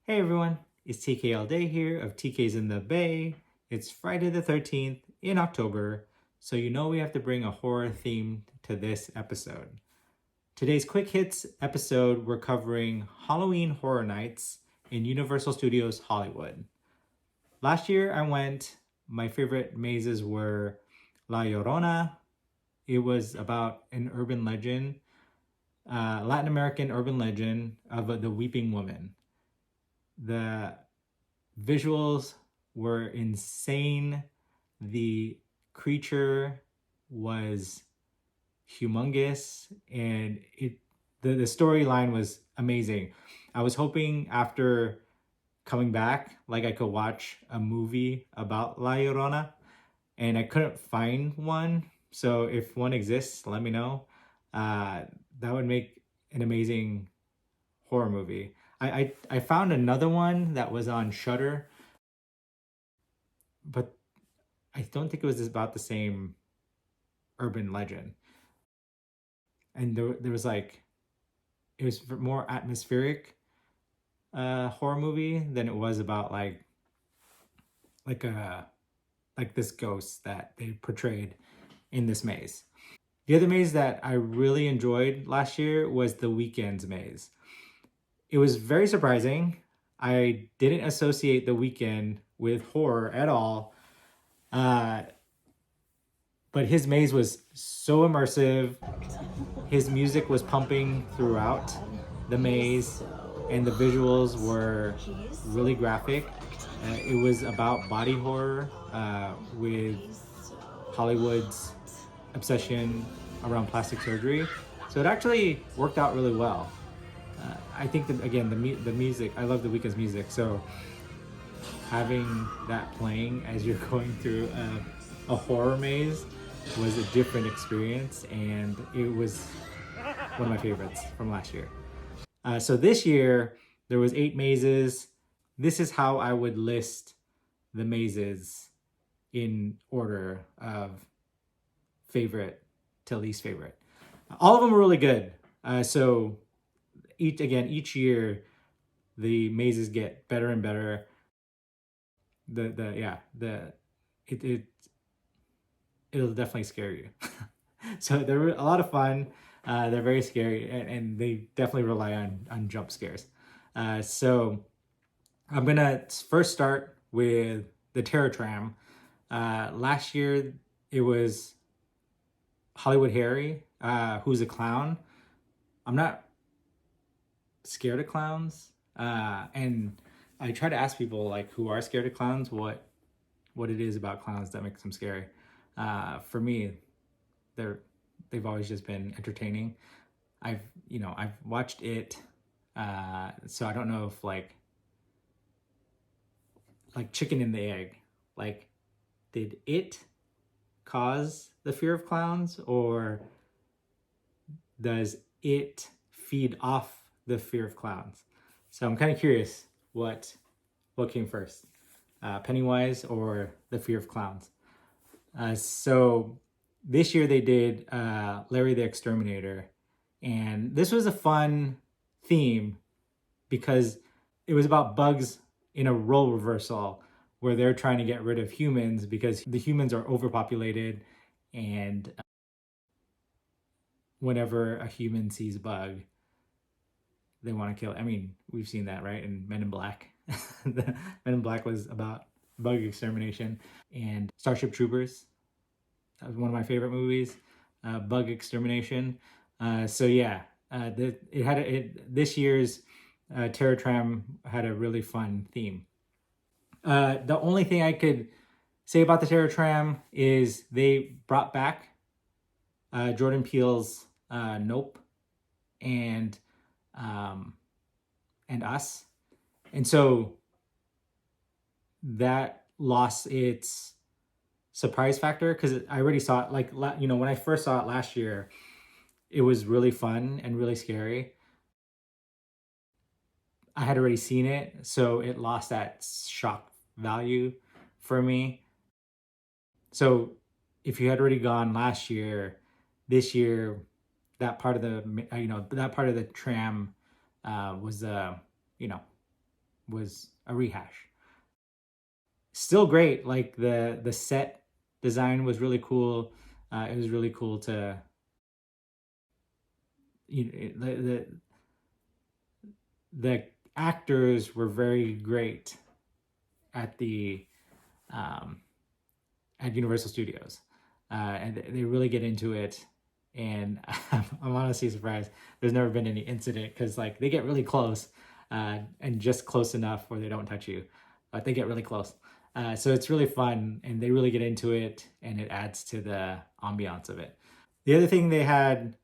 Hey everyone, it's TK all day here of TK's in the Bay. It's Friday the 13th in October, so you know we have to bring a horror theme to this episode. Today's Quick Hits episode, we're covering Halloween Horror Nights in Universal Studios Hollywood. Last year I went, my favorite mazes were La Llorona. It was about an urban legend, Latin American urban legend of the Weeping Woman. The visuals were insane. The creature was humongous, and the storyline was amazing. I was hoping after coming back, like I could watch a movie about La Llorona, and I couldn't find one. So if one exists, let me know. That would make an amazing horror movie. I found another one that was on Shudder, but I don't think it was about the same urban legend. And there was like, it was more atmospheric horror movie than it was about like a like this ghost that they portrayed in this maze. The other maze that I really enjoyed last year was the Weekend's maze. It was very surprising. I didn't associate the Weekend with horror at all. But his maze was so immersive. His music was pumping throughout the maze, and the visuals were really graphic. It was about body horror with Hollywood's obsession around plastic surgery. So it actually worked out really well. I think that again, the music. I love the Weeknd's music, so having that playing as you're going through a horror maze was a different experience, and it was one of my favorites from last year. So this year there was 8 mazes. This is how I would list the mazes in order of favorite to least favorite. All of them were really good. So each year the mazes get better and better. It'll definitely scare you. So they're a lot of fun. They're very scary, and they definitely rely on jump scares. So I'm gonna first start with the Terror Tram. Last year it was Hollywood Harry, who's a clown. I'm not scared of clowns, and I try to ask people like who are scared of clowns what it is about clowns that makes them scary. For me, they've always just been entertaining. I've watched it, so I don't know if like chicken and the egg, like did it cause the fear of clowns, or does it feed off the fear of clowns? So I'm kind of curious what came first, Pennywise or the fear of clowns. So this year they did Larry the Exterminator, and this was a fun theme because it was about bugs in a role reversal where they're trying to get rid of humans because the humans are overpopulated, and whenever a human sees a bug, they want to kill it. I mean, we've seen that, right? In Men in Black. Men in Black was about bug extermination. And Starship Troopers, that was one of my favorite movies, bug extermination. So yeah, this year's Terror Tram had a really fun theme. The only thing I could say about the Terror Tram is they brought back Jordan Peele's Nope and Us, and so that lost its surprise factor because I already saw it. Like when I first saw it last year, it was really fun and really scary. I had already seen it, so it lost that shock value for me. So if you had already gone last year, this year, that part of the that part of the tram was you know was a rehash. Still great. Like the set design was really cool. It was really cool to the actors were very great at the at Universal Studios, and they really get into it. And I'm honestly surprised there's never been any incident, because like they get really close, and just close enough where they don't touch you, but they get really close. So it's really fun, and they really get into it, and it adds to the ambiance of it. The other thing they had,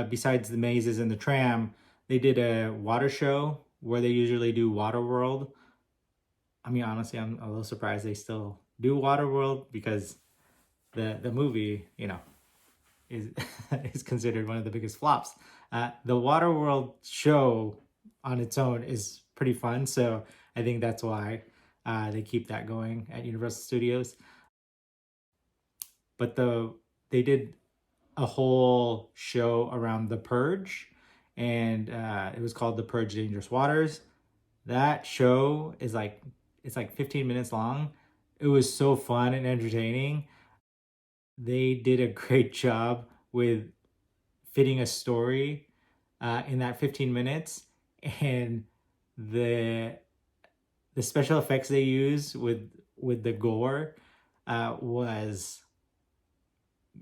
besides the mazes and the tram, they did a water show where they usually do Water World. I mean, honestly, I'm a little surprised they still do Water World, because the movie, is is considered one of the biggest flops. The Water World show on its own is pretty fun, so I think that's why they keep that going at Universal Studios. But they did a whole show around the Purge, and it was called the Purge Dangerous Waters. That show is like, it's like 15 minutes long. It was so fun and entertaining. They did a great job with fitting a story in that 15 minutes, and the special effects they use with the gore was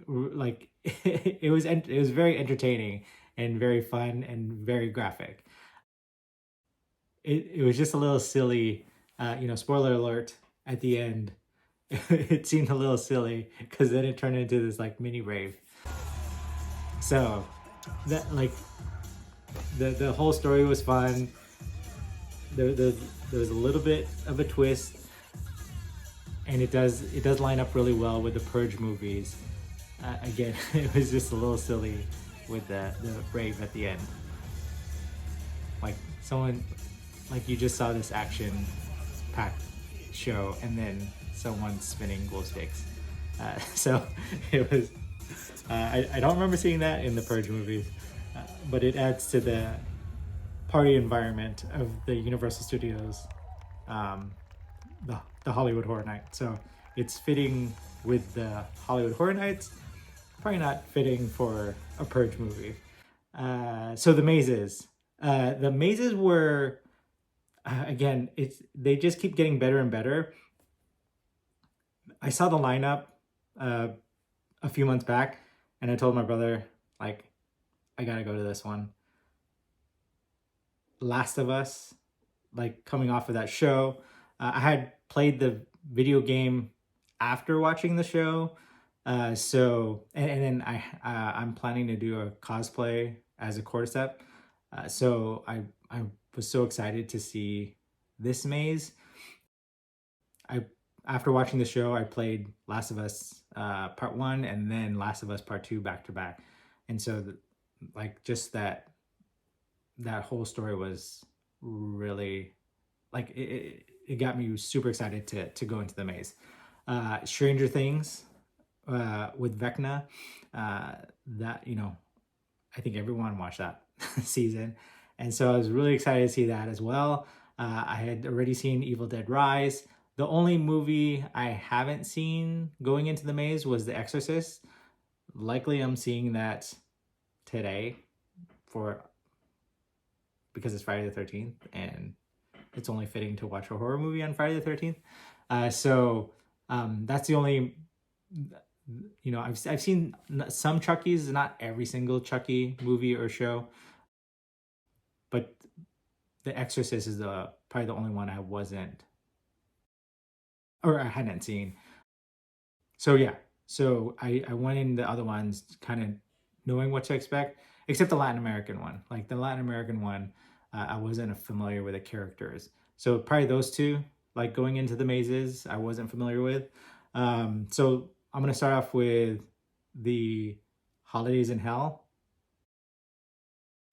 like it was very entertaining and very fun and very graphic. It was just a little silly, spoiler alert at the end. It seemed a little silly, because then it turned into this like mini rave. So that, like, the whole story was fun. There was a little bit of a twist, and it does line up really well with the Purge movies. Again, it was just a little silly with the rave at the end. Like someone, like you just saw this action-packed show, and then someone spinning glow sticks. So it was. I don't remember seeing that in the Purge movies, but it adds to the party environment of the Universal Studios, the Hollywood Horror Night. So it's fitting with the Hollywood Horror Nights. Probably not fitting for a Purge movie. So the mazes. The mazes were, again, they just keep getting better and better. I saw the lineup a few months back, and I told my brother, like, I gotta go to this one. Last of Us, like coming off of that show. I had played the video game after watching the show. So then I'm planning to do a cosplay as a cordyceps. So I was so excited to see this maze. After watching the show, I played Last of Us Part 1 and then Last of Us Part 2 back to back. And so just that whole story was really, like, it got me super excited to go into the maze. Stranger Things with Vecna, that, I think everyone watched that season. And so I was really excited to see that as well. I had already seen Evil Dead Rise. The only movie I haven't seen going into the maze was The Exorcist. Likely I'm seeing that today because it's Friday the 13th, and it's only fitting to watch a horror movie on Friday the 13th. So that's the only, I've seen some Chucky's, not every single Chucky movie or show, but The Exorcist is probably the only one I wasn't, or I hadn't seen. So yeah, so I went in the other ones kind of knowing what to expect, except the Latin American one. Like the Latin American one, I wasn't familiar with the characters. So probably those two, like going into the mazes, I wasn't familiar with. So I'm going to start off with the Holidayz in Hell.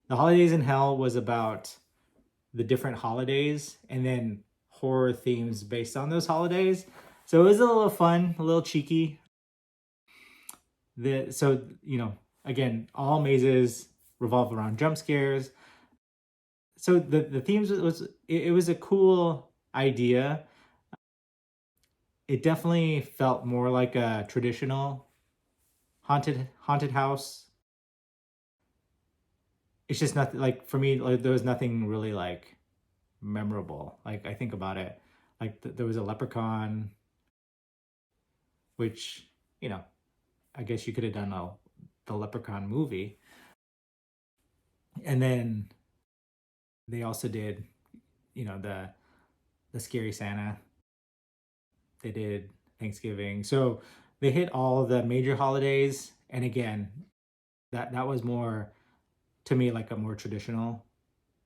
The Holidayz in Hell was about the different holidays and then horror themes based on those holidays. So it was a little fun, a little cheeky. Again, all mazes revolve around jump scares. So the themes it was a cool idea. It definitely felt more like a traditional haunted house. It's just nothing like for me. Like there was nothing really like memorable. Like I think about it, like there was a leprechaun, which you know I guess you could have done the leprechaun movie, and then they also did the scary Santa. They did Thanksgiving, so they hit all the major holidays. And again, that was more to me like a more traditional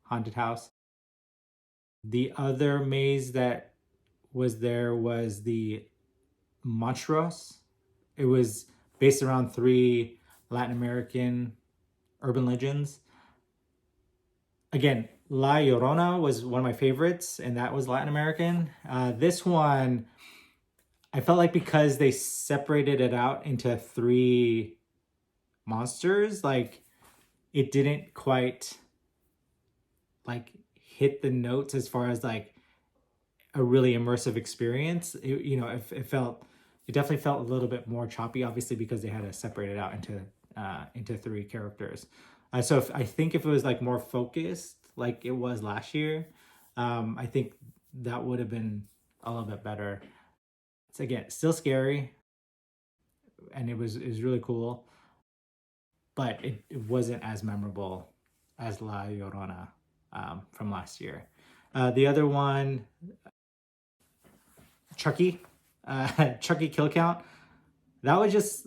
haunted house. The other maze that was there was the Monstruos. It was based around three Latin American urban legends. Again, La Llorona was one of my favorites, and that was Latin American. This one, I felt like because they separated it out into three monsters, like it didn't quite like hit the notes as far as like a really immersive experience. It definitely felt a little bit more choppy, obviously because they had to separate it out into three characters. So I think if it was like more focused, like it was last year, I think that would have been a little bit better. It's again still scary, and it was really cool, but it wasn't as memorable as La Llorona from last year. The other one, Chucky, Chucky kill count. That was just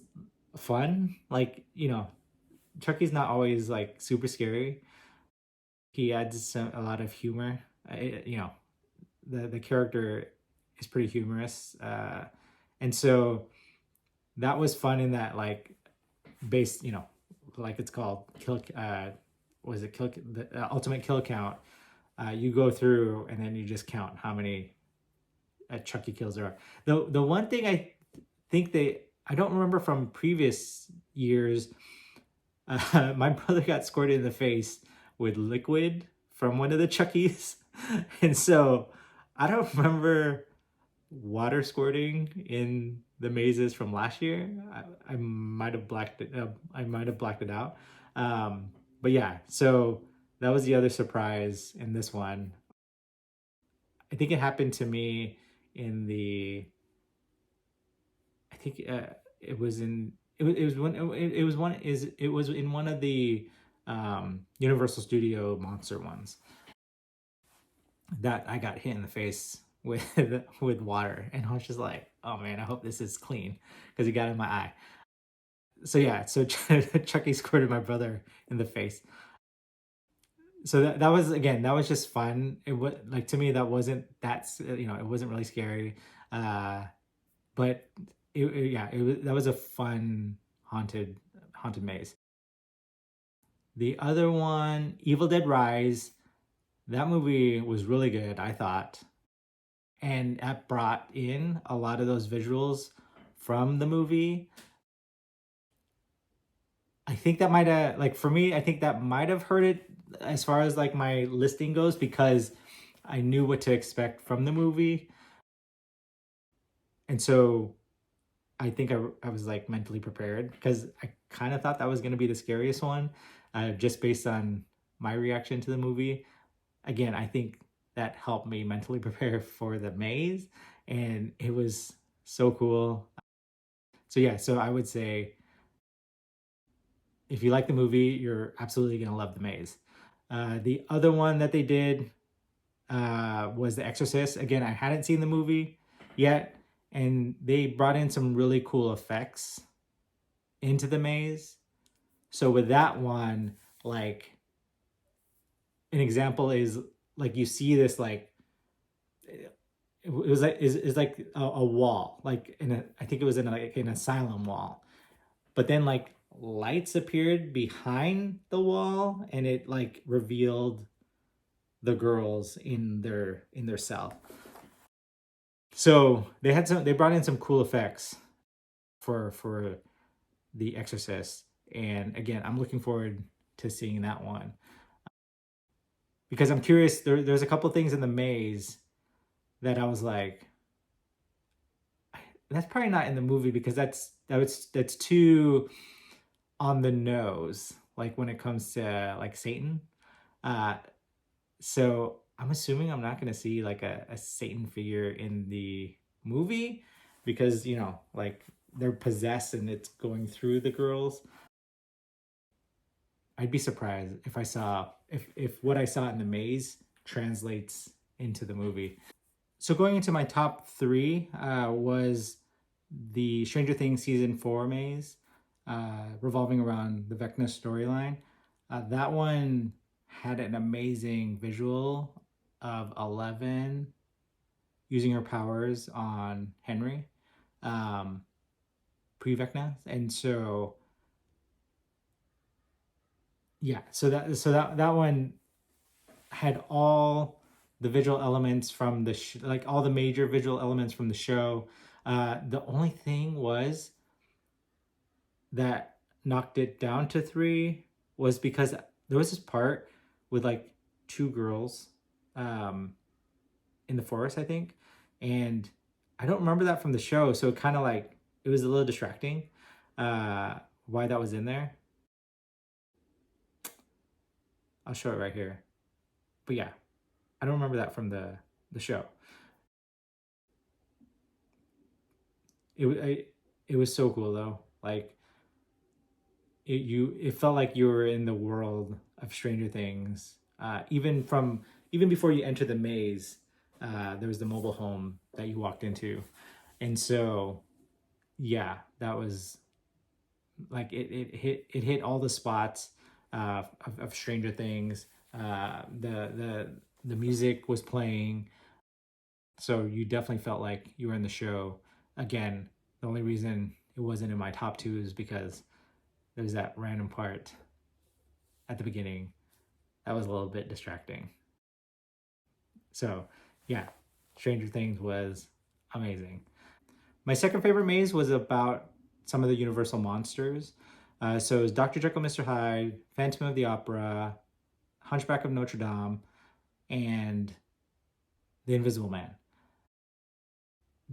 fun. Like Chucky's not always like super scary. He adds a lot of humor. The character is pretty humorous, and so that was fun in that like based like it's called kill. Was it kill the ultimate kill count? You go through and then you just count how many Chucky kills there are. The one thing think I don't remember from previous years. My brother got squirted in the face with liquid from one of the Chuckies, and so I don't remember water squirting in the mazes from last year. I might have blacked it. I might have blacked it out. But yeah, so that was the other surprise in this one. I think it happened to me in the. I think it was in. It was one. It was one. Is it was in one of the Universal Studio monster ones that I got hit in the face with with water, and I was just like, "Oh man, I hope this is clean," because it got in my eye. So yeah, so Chucky squirted my brother in the face. So that was again, that was just fun. It was like to me that wasn't it wasn't really scary, uh, but yeah, that was a fun haunted maze. The other one, Evil Dead Rise, that movie was really good, I thought. And that brought in a lot of those visuals from the movie. I think that might have like for me, I think that might have hurt it as far as like my listing goes because I knew what to expect from the movie. And so I think I was like mentally prepared because I kind of thought that was going to be the scariest one just based on my reaction to the movie. Again, I think that helped me mentally prepare for the maze, and it was so cool. So yeah, so I would say if you like the movie, you're absolutely gonna love the maze. The other one that they did was The Exorcist. Again, I hadn't seen the movie yet, and they brought in some really cool effects into the maze. So with that one, like an example is like you see this like it was like is like a wall like I think it was in like an asylum wall, but then like lights appeared behind the wall and it like revealed the girls in their cell. So they brought in some cool effects for the Exorcist, and again I'm looking forward to seeing that one because I'm curious. There's a couple things in the maze that I was like, that's probably not in the movie because that's too on the nose, like when it comes to like Satan. Uh, so I'm assuming I'm not gonna see like a Satan figure in the movie because like they're possessed and it's going through the girls. I'd be surprised if I saw if what I saw in the maze translates into the movie. So going into my top three was the Stranger Things season 4 maze, revolving around the Vecna storyline. That one had an amazing visual of 11 using her powers on Henry, pre-Vecna, and so yeah, so that one had all the visual elements from the like all the major visual elements from the show. The only thing was that knocked it down to 3 was because there was this part with like two girls um, in the forest, I think, and I don't remember that from the show, so it kind of like it was a little distracting why that was in there. I'll show it right here, but yeah, I don't remember that from the show. It was so cool though. Like it felt like you were in the world of Stranger Things. Even before you enter the maze, there was the mobile home that you walked into, and so yeah, that was like it hit all the spots of Stranger Things. The music was playing, so you definitely felt like you were in the show. Again, the only reason it wasn't in my top two is because there's that random part at the beginning that was a little bit distracting. So, yeah, Stranger Things was amazing. My second favorite maze was about some of the Universal monsters. So it was Dr. Jekyll, Mr. Hyde, Phantom of the Opera, Hunchback of Notre Dame, and The Invisible Man.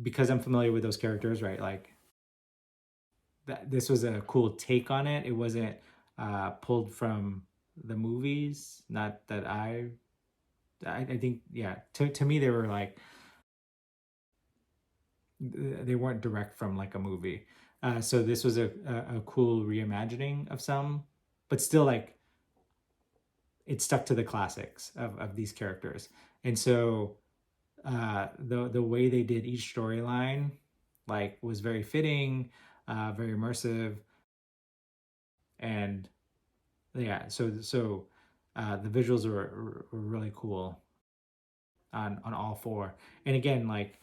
Because I'm familiar with those characters, right? Like this was a cool take on it. It wasn't pulled from the movies. Not that I think, yeah. To me, they were like they weren't direct from like a movie. So this was a cool reimagining of some, but still like it stuck to the classics of these characters. And so the way they did each storyline like was very fitting, very immersive, and yeah. So the visuals were really cool on all four. And again, like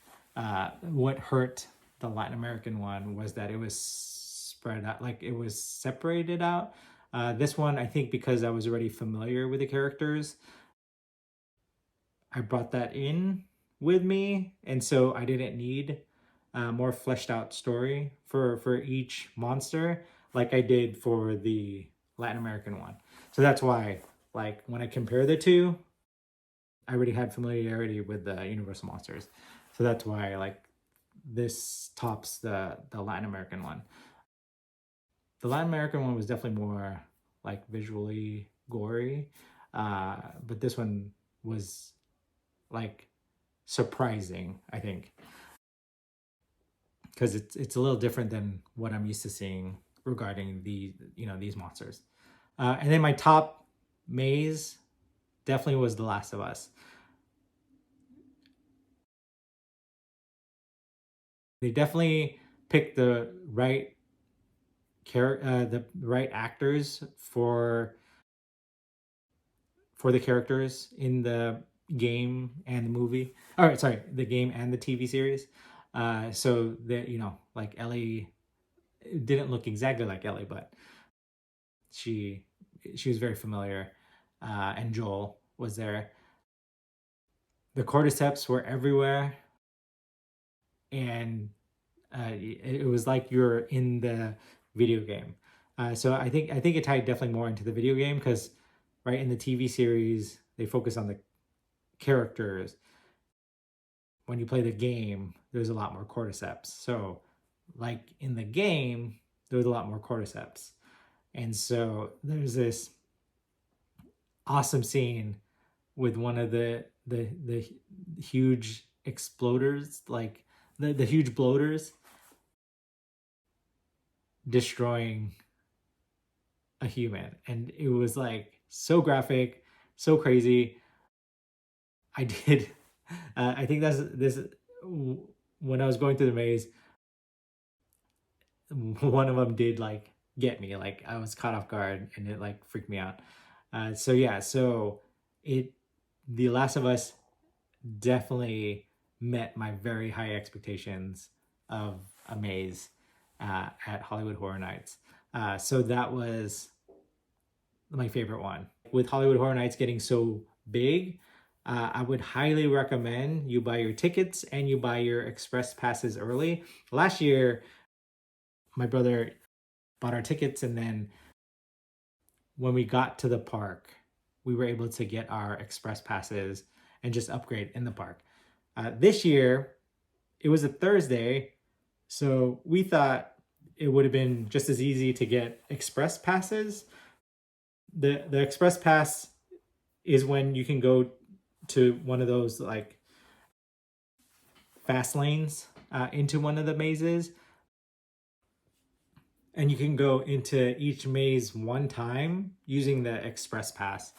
what hurt the Latin American one was that it was spread out, like it was separated out. This one, I think, because I was already familiar with the characters, I brought that in with me, and so I didn't need a more fleshed out story for each monster like I did for the Latin American one. So that's why, like, when I compare the two, I already had familiarity with the Universal monsters, so that's why like this tops the Latin American one. The Latin American one was definitely more like visually gory, but this one was like surprising, I think, because it's a little different than what I'm used to seeing regarding these monsters. And then my top maze definitely was The Last of Us. They definitely picked the right actors for the characters in the game and the movie. All right, sorry, the game and the TV series. So that like Ellie didn't look exactly like Ellie, but she she was very familiar, and Joel was there. The cordyceps were everywhere, and it was like you're in the video game. So I think it tied definitely more into the video game because, right, in the TV series they focus on the characters. When you play the game, there's a lot more cordyceps. So like in the game, there's a lot more cordyceps. And so there's this awesome scene with one of the huge exploders, like the huge bloaters destroying a human. And it was like so graphic, so crazy. I did I think that's this when I was going through the maze, one of them did like get me, like I was caught off guard and it like freaked me out. So yeah, so it The Last of Us definitely met my very high expectations of a maze at Hollywood Horror Nights. So that was my favorite one. With Hollywood Horror Nights getting so big, I would highly recommend you buy your tickets and you buy your express passes early. Last year, my brother bought our tickets, and then when we got to the park, we were able to get our express passes and just upgrade in the park. This year, it was a Thursday, so we thought it would have been just as easy to get express passes. The express pass is when you can go to one of those like fast lanes into one of the mazes, and you can go into each maze one time using the express pass.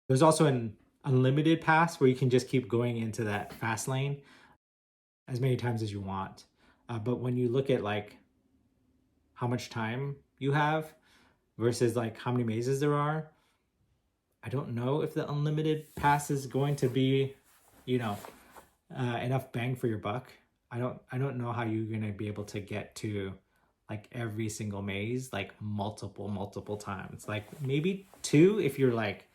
There's also an unlimited pass where you can just keep going into that fast lane as many times as you want. But when you look at like how much time you have versus like how many mazes there are, I don't know if the unlimited pass is going to be, enough bang for your buck. I don't know how you're gonna be able to get to like every single maze like multiple times. Like maybe 2 if you're like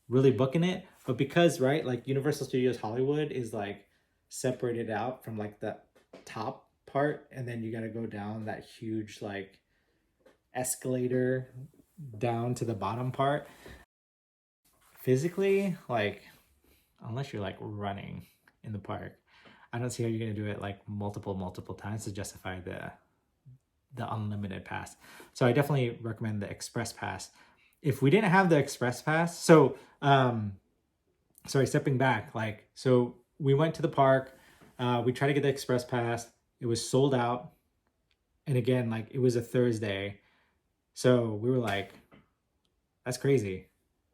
really booking it, but because right, like Universal Studios Hollywood is like separated out from like the top part, and then you got to go down that huge like escalator down to the bottom part. Physically, like unless you're like running in the park, I don't see how you're gonna do it like multiple times to justify the unlimited pass. So I definitely recommend the express pass. If we didn't have the express pass, so stepping back, like, so we went to the park, we tried to get the express pass, it was sold out, and again, like it was a Thursday, so we were like, that's crazy.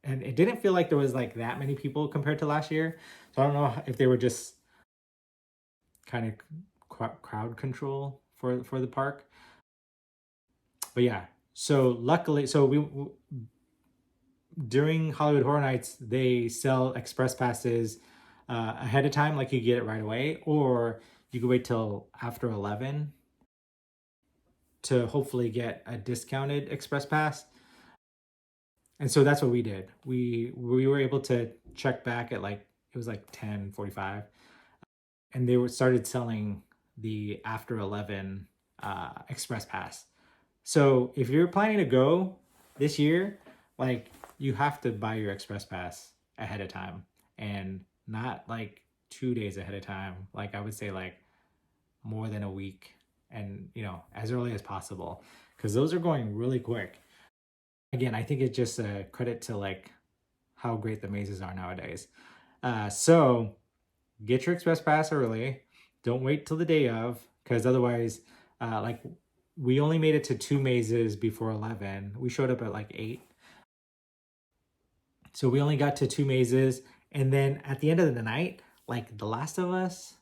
And it didn't feel like there was like that many people compared to last year. So I don't know if they were just kind of crowd control for the park. But yeah, so luckily, during Hollywood Horror Nights, they sell express passes ahead of time, like you get it right away, or you can wait till after 11 to hopefully get a discounted express pass. And so that's what we did. We were able to check back at like, it was like 10:45, and they started selling the after 11 express pass. So if you're planning to go this year, like you have to buy your express pass ahead of time, and not like 2 days ahead of time. Like I would say like more than a week, and as early as possible, because those are going really quick. Again, I think it's just a credit to like how great the mazes are nowadays. So get your express pass early. Don't wait till the day of, because otherwise, like we only made it to 2 mazes before 11. We showed up at like 8. So we only got to 2 mazes. And then at the end of the night, like The Last of Us,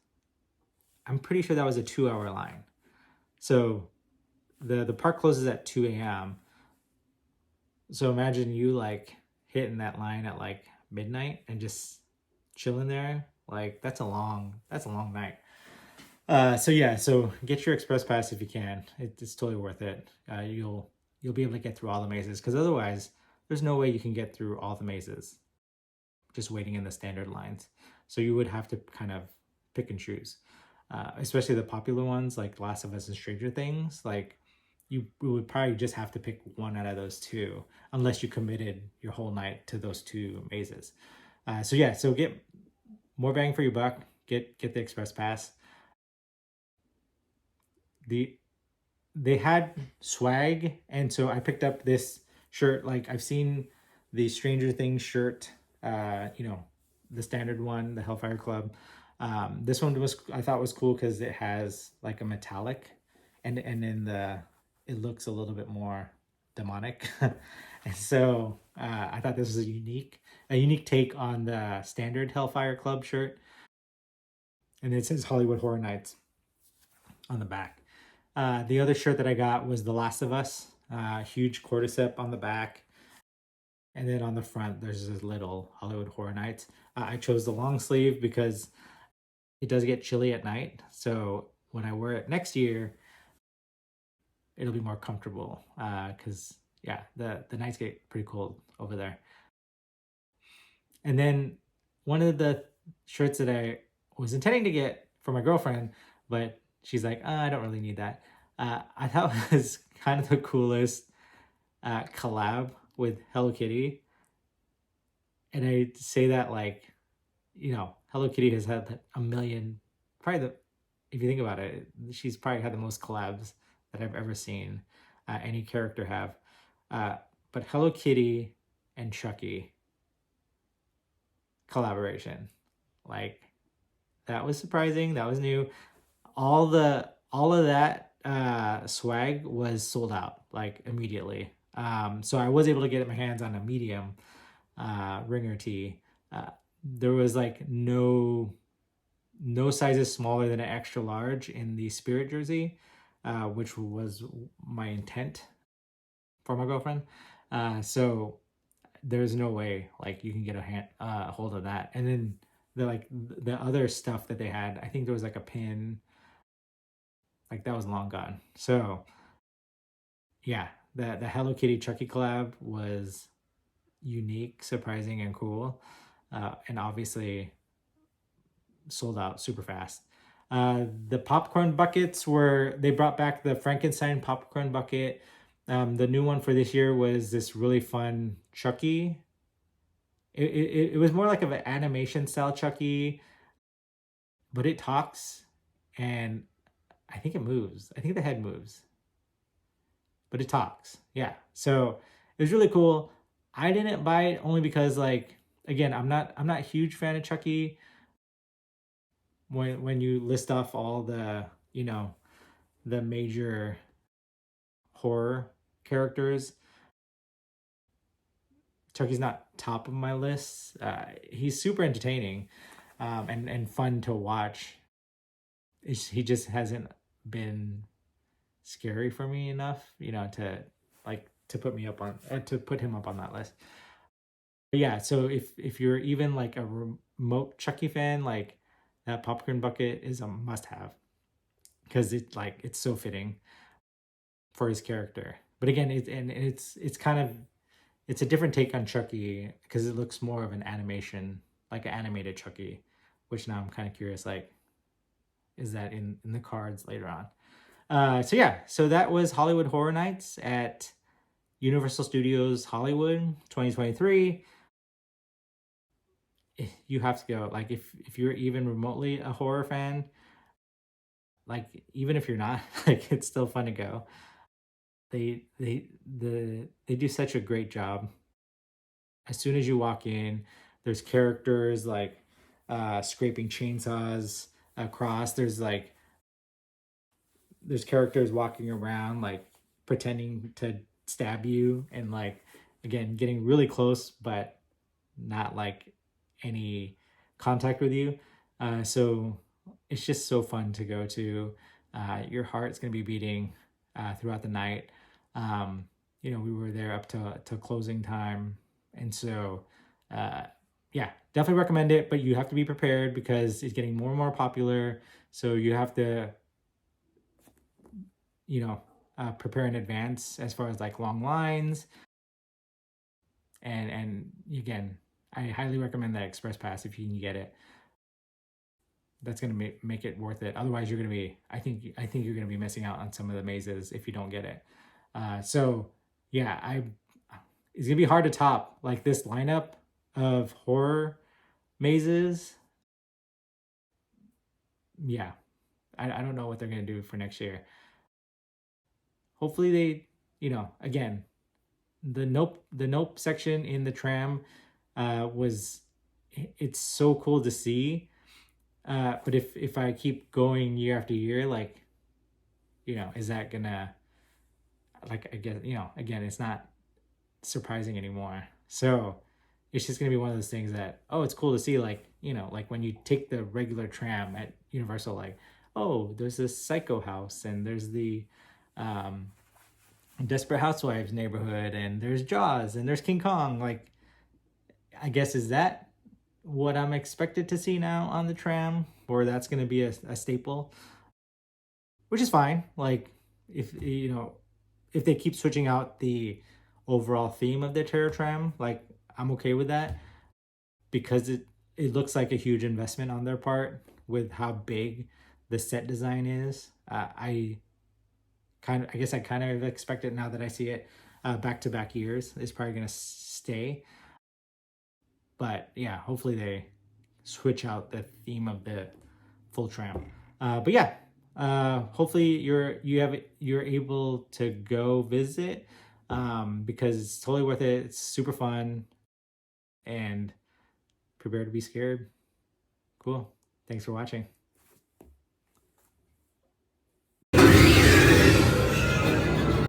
I'm pretty sure that was a 2-hour line. So the park closes at 2 a.m. So imagine you like hitting that line at like midnight and just chilling there. Like that's a long night. So get your express pass if you can. It's totally worth it. You'll be able to get through all the mazes, because otherwise there's no way you can get through all the mazes just waiting in the standard lines. So you would have to kind of pick and choose, especially the popular ones like Last of Us and Stranger Things. Like you would probably just have to pick one out of those two, unless you committed your whole night to those two mazes. So yeah, so get more bang for your buck. Get the express pass. They had swag, and so I picked up this shirt. Like, I've seen the Stranger Things shirt, the standard one, the Hellfire Club. This one I thought was cool because it has like a metallic, and in it looks a little bit more demonic. And so I thought this was a unique take on the standard Hellfire Club shirt, and it says Hollywood Horror Nights on the back. The other shirt that I got was The Last of Us, huge cordyceps on the back. And then on the front, there's this little Hollywood Horror Nights. I chose the long sleeve because it does get chilly at night. So when I wear it next year, it'll be more comfortable. Because, the nights get pretty cold over there. And then one of the shirts that I was intending to get for my girlfriend, but she's like, I don't really need that. I thought it was kind of the coolest collab with Hello Kitty. And I say that like, Hello Kitty has had a million, if you think about it, she's probably had the most collabs that I've ever seen any character have. But Hello Kitty and Chucky collaboration, like, that was surprising. That was new. All of that swag was sold out like immediately. So I was able to get my hands on a medium ringer tee. There was like no sizes smaller than an extra large in the Spirit jersey, which was my intent for my girlfriend. So there's no way like you can get a hold of that. And then the other stuff that they had, I think there was like a pin, like that was long gone. So yeah, the Hello Kitty Chucky collab was unique, surprising, and cool, and obviously sold out super fast. The popcorn buckets they brought back the Frankenstein popcorn bucket. The new one for this year was this really fun Chucky. It was more like of an animation style Chucky, but it talks, and I think it moves. I think the head moves, but it talks. Yeah. So it was really cool. I didn't buy it only because, like, again, I'm not a huge fan of Chucky. When you list off all the, the major horror characters, Chucky's not top of my list. He's super entertaining, and fun to watch. He just hasn't been scary for me enough, to put me up on to put him up on that list. But yeah, so if you're even like a remote Chucky fan, like, that popcorn bucket is a must-have because it's so fitting for his character. But again, it's kind of, it's a different take on Chucky because it looks more of an animation, like an animated Chucky, which now I'm kind of curious, like, is that in the cards later on? So that was Hollywood Horror Nights at Universal Studios Hollywood 2023. You have to go. Like, if you're even remotely a horror fan, like, even if you're not, like, it's still fun to go. They do such a great job. As soon as you walk in, there's characters like scraping chainsaws across. There's characters walking around, like, pretending to stab you, and, like, again, getting really close but not like any contact with you. So it's just so fun to go to. Your heart's going to be beating throughout the night. We were there up to closing time, and so definitely recommend it, but you have to be prepared because it's getting more and more popular. So you have to prepare in advance as far as like long lines, and again, I highly recommend that Express Pass if you can get it. That's going to make it worth it. Otherwise, you're going to be, I think you're going to be missing out on some of the mazes if you don't get it. So yeah, it's gonna be hard to top like this lineup of horror mazes. Yeah, I don't know what they're gonna do for next year. Hopefully they, again, the nope section in the tram was it's so cool to see. But if I keep going year after year, like, is that gonna, like, I guess, again, it's not surprising anymore. So it's just gonna be one of those things that, oh, it's cool to see, like, like when you take the regular tram at Universal, like, oh, there's this Psycho house, and there's the um Desperate Housewives neighborhood, and there's Jaws, and there's King Kong. Like, I guess, is that what I'm expected to see now on the tram, or that's going to be a staple, which is fine. Like, if if they keep switching out the overall theme of the terror tram, like, I'm okay with that, because it looks like a huge investment on their part with how big the set design is. I guess I kind of expect it now that I see it back to back years. It's probably going to stay. But yeah, hopefully they switch out the theme of the full tram. But yeah, hopefully you're able to go visit, because it's totally worth it. It's super fun, and prepare to be scared. Cool. Thanks for watching.